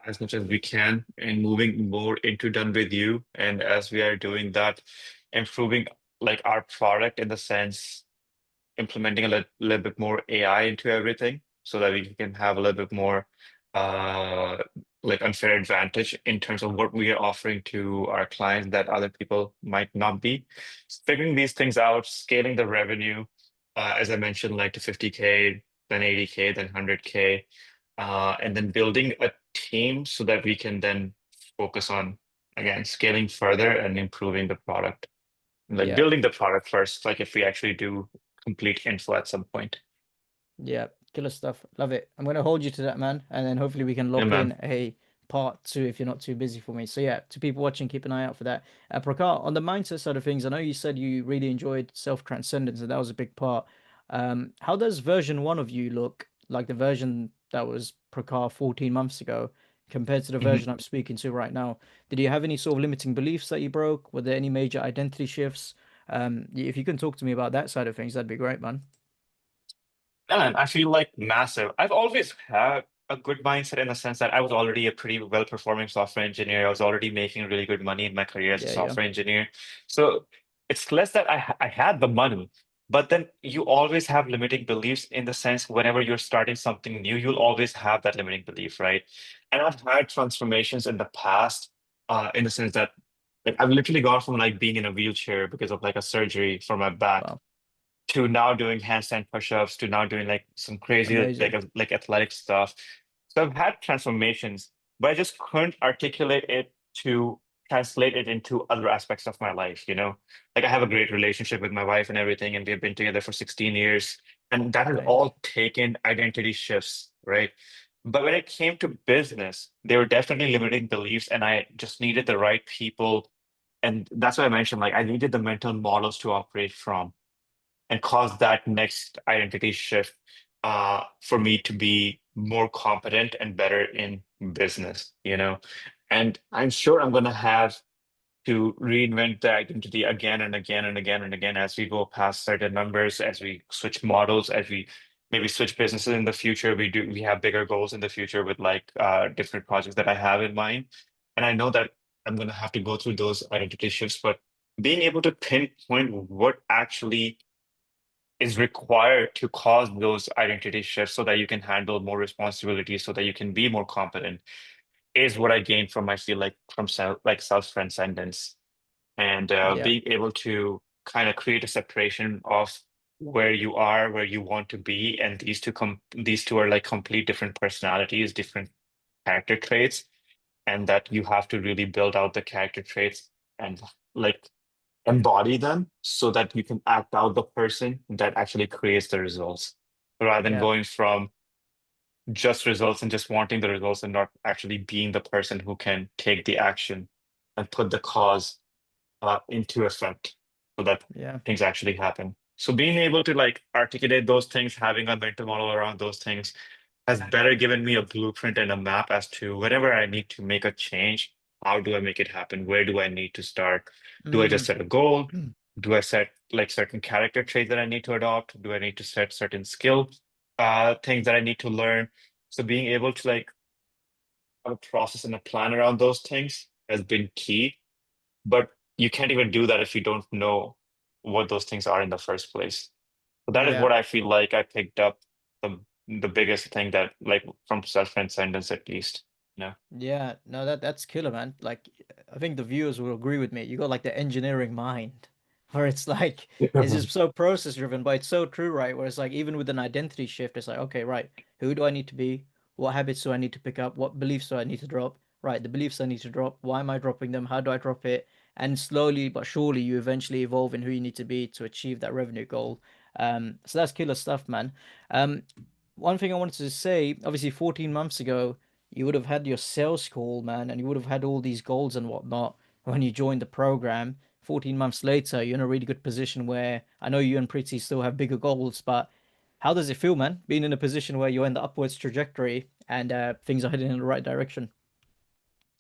[SPEAKER 2] as much as we can and moving more into done with you. And as we are doing that, improving like our product in the sense implementing a little bit more AI into everything so that we can have a little bit more uh like unfair advantage in terms of what we are offering to our clients that other people might not be. Figuring these things out, scaling the revenue, as I mentioned, like to 50K, then 80K, then 100K, and then building a team so that we can then focus on again scaling further and improving the product, like
[SPEAKER 1] Yeah.
[SPEAKER 2] building the product first, like if we actually do complete info at some point.
[SPEAKER 1] Yeah, killer stuff. Love it. I'm gonna hold you to that, man, and then hopefully we can
[SPEAKER 2] Yeah,
[SPEAKER 1] lock
[SPEAKER 2] man.
[SPEAKER 1] in a part two if you're not too busy for me. So yeah, to people watching, keep an eye out for that. Prakar, on the mindset side of things, I know you said you really enjoyed self-transcendence, and that was a big part. How does version one of you look like the version that was Prakar 14 months ago compared to the
[SPEAKER 2] Mhm.
[SPEAKER 1] version I'm speaking to right now? Did you have any sort of limiting beliefs that you broke? Were there any major identity shifts? If you can talk to me about that side of things, that'd be great, man.
[SPEAKER 2] And I feel like massive. I've always had a good mindset in the sense that I was already a pretty well-performing software engineer. I was already making really good money in my career as a
[SPEAKER 1] Yeah, yeah.
[SPEAKER 2] software engineer. So it's less that I had the money, but then you always have limiting beliefs in the sense whenever you're starting something new, you'll always have that limiting belief, right? And I've had transformations in the past, in the sense that like I've literally gone from like being in a wheelchair because of like a surgery for my back
[SPEAKER 1] Wow,
[SPEAKER 2] to now doing handstand push-ups to now doing like some crazy
[SPEAKER 1] amazing.
[SPEAKER 2] like athletic stuff. So I've had transformations, but I just couldn't articulate it to translate it into other aspects of my life, you know? Like I have a great relationship with my wife and everything, and we've been together for 16 years, and that has
[SPEAKER 1] Amazing.
[SPEAKER 2] all taken identity shifts, right? But when it came to business, they were definitely limiting beliefs, and I just needed the right people. And that's why I mentioned like I needed the mental models to operate from and cause that next identity shift for me to be more competent and better in business, you know? And I'm sure I'm going to have to reinvent the identity again and again and again and again as we go past certain numbers, as we switch models, as we maybe switch businesses in the future. We have bigger goals in the future with like different projects that I have in mind. And I know that I'm going to have to go through those identity shifts, but being able to pinpoint what actually is required to cause those identity shifts so that you can handle more responsibilities, so that you can be more competent, is what I gained from I feel like from self transcendence and
[SPEAKER 1] Yeah,
[SPEAKER 2] being able to kind of create a separation of where you are, where you want to be, and these two are like complete different personalities, different character traits, and that you have to really build out the character traits and like embody them so that you can act out the person that actually creates the results rather than
[SPEAKER 1] yeah,
[SPEAKER 2] going from just results and just wanting the results and not actually being the person who can take the action and put the cause into effect so that
[SPEAKER 1] yeah,
[SPEAKER 2] things actually happen. So being able to like articulate those things, having a mental model around those things has better given me a blueprint and a map as to whenever I need to make a change, how do I make it happen? Where do I need to start? Do I just
[SPEAKER 1] mm,
[SPEAKER 2] set a goal? Do I set like certain character traits that I need to adopt? Do I need to set certain skill things that I need to learn? So being able to like have a process and a plan around those things has been key. But you can't even do that if you don't know what those things are in the first place. So that is
[SPEAKER 1] yeah.
[SPEAKER 2] what I feel like I picked up the the biggest thing that like from self-transcendence at least. You
[SPEAKER 1] Yeah, no, that's killer, man. Like, I think the viewers will agree with me. You got like the engineering mind, where it's like it's
[SPEAKER 2] know?
[SPEAKER 1] just so process driven, but it's so true, right? Where it's like even with an identity shift, it's like, okay, right, who do I need to be? What habits do I need to pick up? What beliefs do I need to drop? Right, the beliefs I need to drop. Why am I dropping them? How do I drop it? And slowly but surely, you eventually evolve in who you need to be to achieve that revenue goal. So that's killer stuff, man. Um, One thing I wanted to say, obviously, 14 months ago you would have had your sales call, man, and you would have had all these goals and whatnot when you joined the program. 14 months later, you're in a really good position where I know you and Pretty still have bigger goals, but how does it feel, man, being in a position where you're in the upwards trajectory and things are heading in the right direction?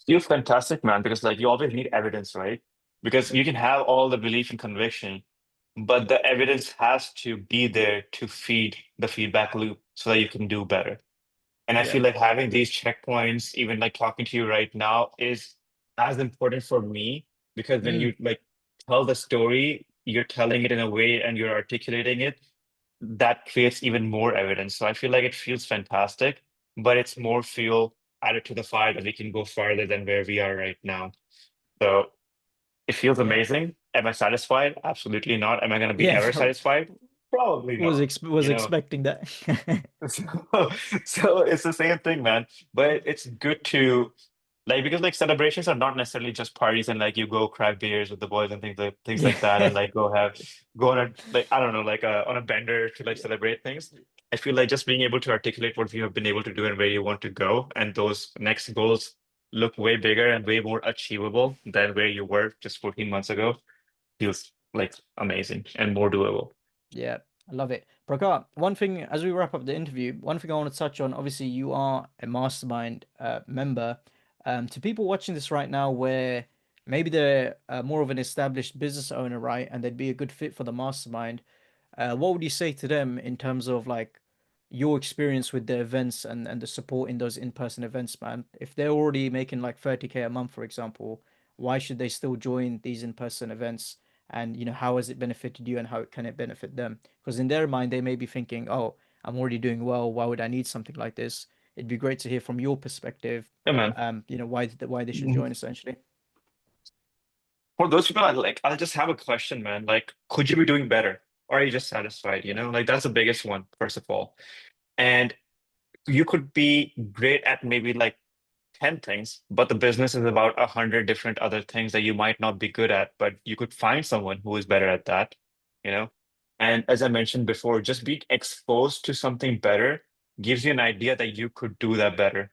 [SPEAKER 2] You're fantastic, man, because like you always need evidence, right? Because you can have all the belief and conviction, but the evidence has to be there to feed the feedback loop so that you can do better. And I
[SPEAKER 1] Yeah.
[SPEAKER 2] feel like having these checkpoints, even like talking to you right now, is as important for me because when
[SPEAKER 1] Mm,
[SPEAKER 2] you like tell the story, you're telling it in a way and you're articulating it, that creates even more evidence. So I feel like it feels fantastic, but it's more fuel added to the fire that we can go farther than where we are right now. So it feels
[SPEAKER 1] Yeah.
[SPEAKER 2] amazing. Am I satisfied? Absolutely not. Am I going to be
[SPEAKER 1] Yeah.
[SPEAKER 2] ever satisfied? Probably not.
[SPEAKER 1] Was
[SPEAKER 2] You know,
[SPEAKER 1] expecting that.
[SPEAKER 2] so, so it's the same thing, man. But it's good to like because like celebrations are not necessarily just parties and like you go crack beers with the boys and things
[SPEAKER 1] Yeah.
[SPEAKER 2] like that and like go on a like I don't know like on a bender to like celebrate things. I feel like just being able to articulate what you have been able to do and where you want to go and those next goals look way bigger and way more achievable than where you were just 14 months ago feels like amazing and more doable.
[SPEAKER 1] Yeah, I love it. Prakhar, one thing as we wrap up the interview, one thing I want to touch on, obviously you are a mastermind member. To people watching this right now where maybe they're more of an established business owner, right? And they'd be a good fit for the mastermind. What would you say to them in terms of like your experience with the events and the support in those in-person events, man? If they're already making like 30K a month, for example, why should they still join these in-person events? And how has it benefited you and how can it benefit them? Because in their mind, they may be thinking, "Oh, I'm already doing well. Why would I need something like this?" It'd be great to hear from your perspective,
[SPEAKER 2] Yeah, man.
[SPEAKER 1] why they should
[SPEAKER 2] Mhm.
[SPEAKER 1] join essentially.
[SPEAKER 2] For those people, I'll just have a question, man. Like, could you be doing better? Or are you just satisfied? You know, like that's the biggest one, first of all. And you could be great at maybe like 10 things, but the business is about 100 different other things that you might not be good at, but you could find someone who is better at that, you know? And as I mentioned before, just being exposed to something better gives you an idea that you could do that better,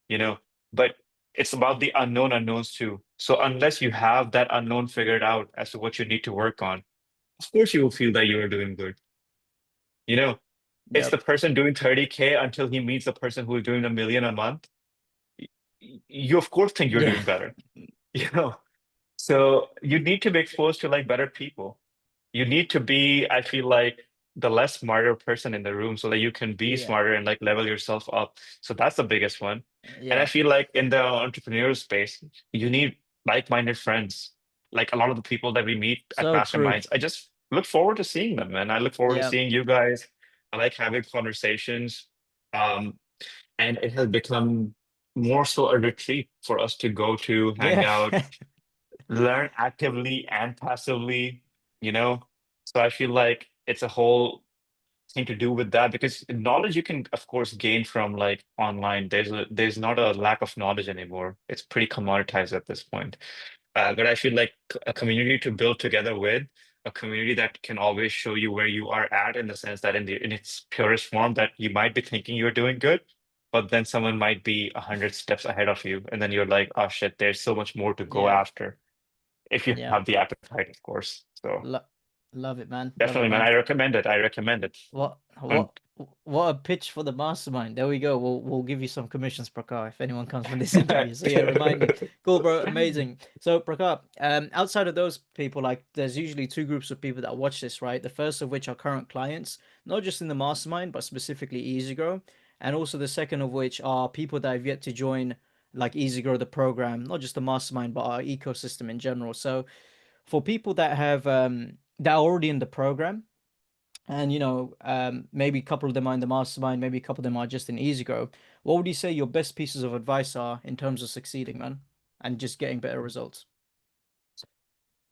[SPEAKER 2] you know? But it's about the unknown unknowns too. So unless you have that unknown figured out as to what you need to work on, of course you will feel that you are doing good. You know, it's
[SPEAKER 1] Yep.
[SPEAKER 2] the person doing 30K until he meets the person who is doing 1 million a month. You of course think you're
[SPEAKER 1] Yeah.
[SPEAKER 2] doing better, you know. So you need to be exposed to like better people. You need to be, I feel like, the less smarter person in the room so that you can be
[SPEAKER 1] Yeah.
[SPEAKER 2] smarter and like level yourself up. So that's the biggest one. And I
[SPEAKER 1] Yeah.
[SPEAKER 2] feel like in the entrepreneurial space, you need like-minded friends. Like a lot of the people that we meet at
[SPEAKER 1] So true.
[SPEAKER 2] masterminds, I just look forward to seeing them, and I look forward to
[SPEAKER 1] Yeah.
[SPEAKER 2] seeing you guys. I like having conversations. Um, and it has become more so a retreat for us to go to, hang
[SPEAKER 1] Yeah.
[SPEAKER 2] out, learn actively and passively, you know? So I feel like it's a whole thing to do with that because knowledge you can, of course, gain from like online. There's not a lack of knowledge anymore. It's pretty commoditized at this point. But I feel like a community to build together with, a community that can always show you where you are at in the sense that in its purest form that you might be thinking you're doing good, but then someone might be 100 steps ahead of you, and then you're like, oh shit, there's so much more to go
[SPEAKER 1] Yeah.
[SPEAKER 2] after if you
[SPEAKER 1] Yeah.
[SPEAKER 2] have the appetite, of course. So
[SPEAKER 1] Lo Love it, man. Love it,
[SPEAKER 2] definitely, man,
[SPEAKER 1] man.
[SPEAKER 2] I recommend it. I recommend it.
[SPEAKER 1] What
[SPEAKER 2] And
[SPEAKER 1] what what a pitch for the mastermind. There we go. We'll give you some commissions, Prakar, if anyone comes from this interview. So yeah, remind me. Cool, bro. Amazing. So Prakar, outside of those people, like there's usually two groups of people that watch this, right? The first of which are current clients, not just in the mastermind, but specifically EasyGrow. And also the second of which are people that have yet to join like EasyGrow the program, not just the mastermind, but our ecosystem in general. So for people that have that are already in the program and maybe a couple of them are in the mastermind, maybe a couple of them are just in EasyGrow. What would you say your best pieces of advice are in terms of succeeding, man, and just getting better results?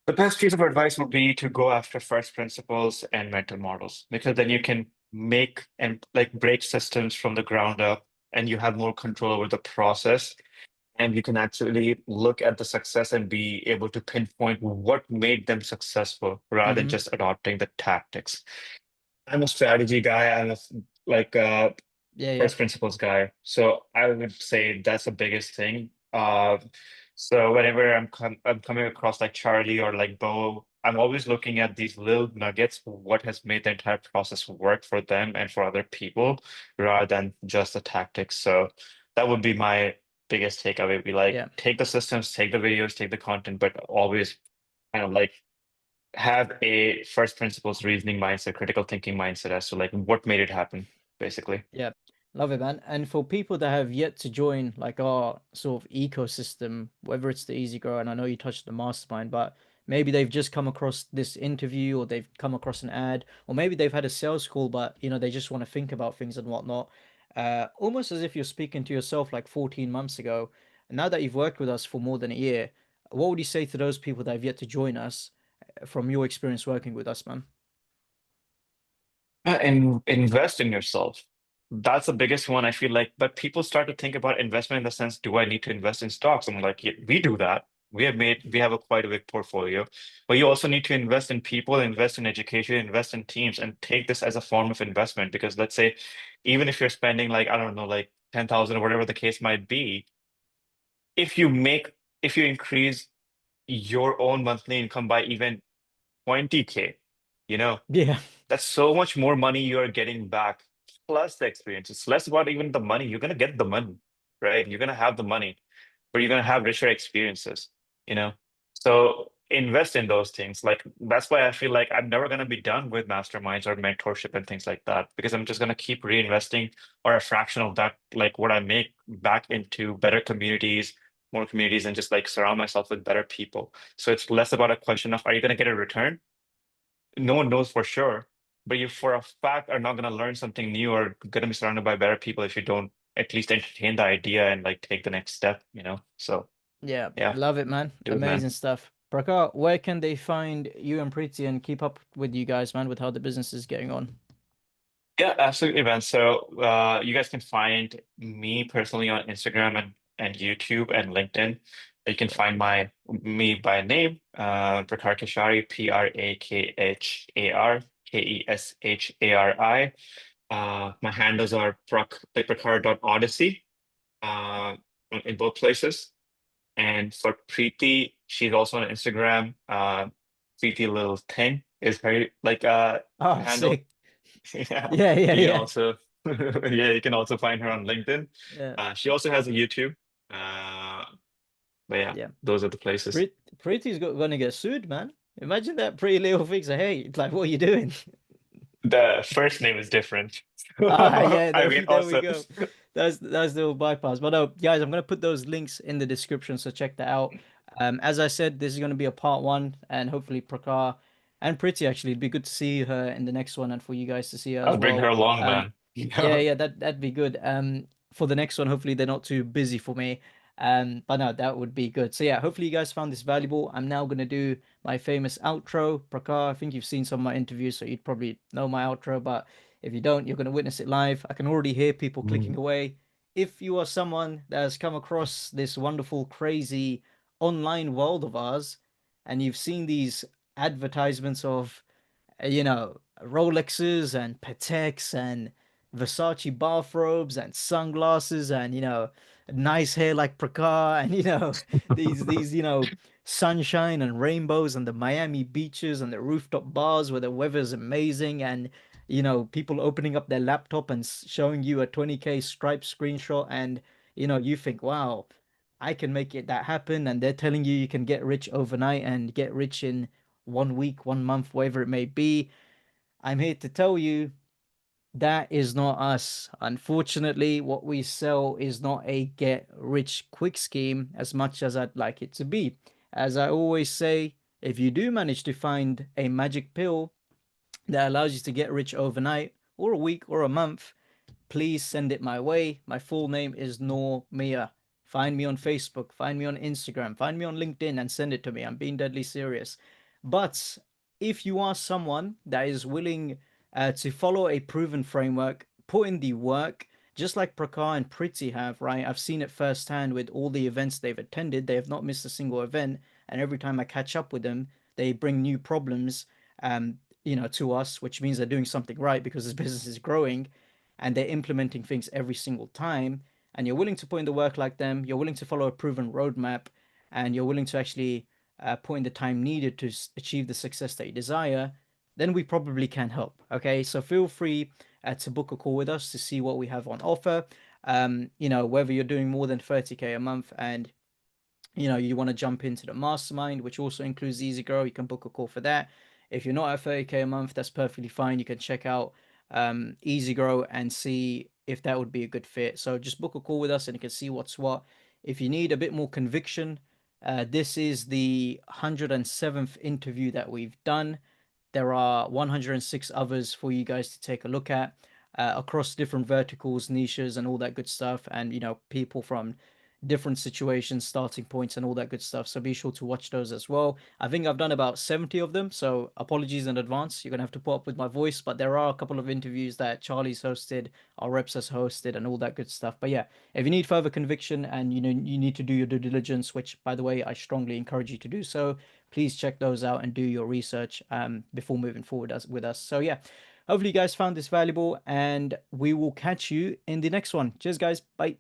[SPEAKER 2] the best piece of advice would be to go after first principles and mental models because then you can make and like break systems from the ground up and you have more control over the process and you can actually look at the success and be able to pinpoint what made them successful rather than
[SPEAKER 1] Mm-hmm.
[SPEAKER 2] just adopting the tactics. I'm a strategy guy. Like
[SPEAKER 1] Yeah, yeah,
[SPEAKER 2] first principles guy. So I would say that's the biggest thing. So whenever I'm coming across like Charlie or like Bo, I'm always looking at these little nuggets, what has made the entire process work for them and for other people, rather than just the tactics. So that would be my biggest takeaway. Be like,
[SPEAKER 1] yeah,
[SPEAKER 2] take the systems, take the videos, take the content, but always kind of like have a first principles reasoning mindset, critical thinking mindset as to like what made it happen, basically.
[SPEAKER 1] yeah. Love it, man. And for people that have yet to join like our sort of ecosystem, whether it's the Easy Grow, and I know you touched the mastermind, but Maybe they've just come across this interview, or they've come across an ad, or maybe they've had a sales call, but they just want to think about things and whatnot. Almost as if you're speaking to yourself like 14 months ago. And now that you've worked with us for more than a year, what would you say to those people that have yet to join us from your experience working with us, man?
[SPEAKER 2] Invest in yourself. That's the biggest one, I feel like. But people start to think about investment in the sense, do I need to invest in stocks? I'm like, yeah, we do that. We have a quite a big portfolio, but you also need to invest in people, invest in education, invest in teams, and take this as a form of investment. Because let's say, even if you're spending like, I don't know, like 10,000 or whatever the case might be, if you make, if you increase your own monthly income by even 20K, you know,
[SPEAKER 1] Yeah,
[SPEAKER 2] that's so much more money you're getting back, plus the experience. It's less about even the money. You're gonna get the money, right? You're gonna have the money, but you're gonna have richer experiences, you know? So invest in those things. Like that's why I feel like I'm never gonna be done with masterminds or mentorship and things like that, because I'm just gonna keep reinvesting or a fraction of that, like what I make back into better communities, more communities, and just like surround myself with better people. So it's less about a question of are you gonna get a return? No one knows for sure, but you for a fact are not going to learn something new or going to be surrounded by better people if you don't at least entertain the idea and like take the next step, you know? So
[SPEAKER 1] yeah,
[SPEAKER 2] yeah,
[SPEAKER 1] love it, man.
[SPEAKER 2] do it, man.
[SPEAKER 1] Amazing stuff. Prakar, where can they find you and Preeti and keep up with you guys, man, with how the business is getting on?
[SPEAKER 2] Yeah, absolutely, man. So you guys can find me personally on Instagram and YouTube and LinkedIn. You can find my me by name, Prakhar Keshari, Prakhashari. My handles are Prakhar.odyssey uh, in both places. And for Preeti, she's also on Instagram. Preeti Little Thing is her like
[SPEAKER 1] Oh,
[SPEAKER 2] handle.
[SPEAKER 1] sick.
[SPEAKER 2] Yeah,
[SPEAKER 1] Yeah, yeah,
[SPEAKER 2] you can
[SPEAKER 1] yeah.
[SPEAKER 2] also yeah, you can also find her on LinkedIn.
[SPEAKER 1] Yeah,
[SPEAKER 2] She also has a YouTube. Uh, but yeah,
[SPEAKER 1] yeah.
[SPEAKER 2] those are the places.
[SPEAKER 1] Preeti's gonna get sued, man. Imagine that pretty little thing say, hey, it's like, what are you doing?
[SPEAKER 2] The first name is different.
[SPEAKER 1] Ah, yeah,
[SPEAKER 2] I
[SPEAKER 1] there,
[SPEAKER 2] mean,
[SPEAKER 1] there we
[SPEAKER 2] also,
[SPEAKER 1] go. That's the little bypass. But no, guys, I'm gonna put those links in the description, so check that out. As I said, this is gonna be a part one, and hopefully Prakar and Pretty actually, it'd be good to see her in the next one, and for you guys to see her
[SPEAKER 2] I'll
[SPEAKER 1] as
[SPEAKER 2] bring her
[SPEAKER 1] well.
[SPEAKER 2] along, man.
[SPEAKER 1] Yeah,
[SPEAKER 2] Yeah.
[SPEAKER 1] yeah, that'd be good. For the next one, hopefully they're not too busy for me. But no, that would be good. So yeah, hopefully you guys found this valuable. I'm now gonna do my famous outro. Prakar, I think you've seen some of my interviews, so you'd probably know my outro, but if you don't, you're gonna witness it live. I can already hear people clicking
[SPEAKER 2] Mm.
[SPEAKER 1] away. If you are someone that has come across this wonderful, crazy online world of ours, and you've seen these advertisements of Rolexes and Pateks and Versace bathrobes and sunglasses and nice hair like Prakar and these sunshine and rainbows and the Miami beaches and the rooftop bars where the weather's amazing and people opening up their laptop and showing you a 20K stripe screenshot and you think, wow, I can make it that happen, and they're telling you you can get rich overnight and get rich in 1 week, 1 month, whatever it may be. I'm here to tell you that is not us. Unfortunately, what we sell is not a get rich quick scheme as much as I'd like it to be. As I always say, if you do manage to find a magic pill that allows you to get rich overnight, or a week, or a month, please send it my way. My full name is Noor Mia. Find me on Facebook, find me on Instagram, find me on LinkedIn and send it to me. I'm being deadly serious. But if you are someone that is willing to follow a proven framework, put in the work, just like Prakar and Priti have, right? I've seen it firsthand with all the events they've attended. They have not missed a single event. And every time I catch up with them, they bring new problems to us, which means they're doing something right because this business is growing and they're implementing things every single time, and you're willing to put in the work like them, you're willing to follow a proven roadmap, and you're willing to actually put in the time needed to achieve the success that you desire, then we probably can help. Okay, so feel free to book a call with us to see what we have on offer. Whether you're doing more than 30K a month and you want to jump into the mastermind, which also includes EasyGrow, you can book a call for that. If you're not at 30K a month, that's perfectly fine. You can check out EasyGrow and see if that would be a good fit. So just book a call with us and you can see what's what. If you need a bit more conviction, This is the 107th interview that we've done. There are 106 others for you guys to take a look at across different verticals, niches, and all that good stuff. And, people from different situations, starting points, and all that good stuff. So be sure to watch those as well. I think I've done about 70 of them. So apologies in advance. You're going to have to put up with my voice. But there are a couple of interviews that Charlie's hosted, our reps has hosted, and all that good stuff. But yeah, if you need further conviction and you need to do your due diligence, which by the way I strongly encourage you to do so, please check those out and do your research before moving forward with us. So yeah, hopefully you guys found this valuable, and we will catch you in the next one. Cheers, guys. Bye.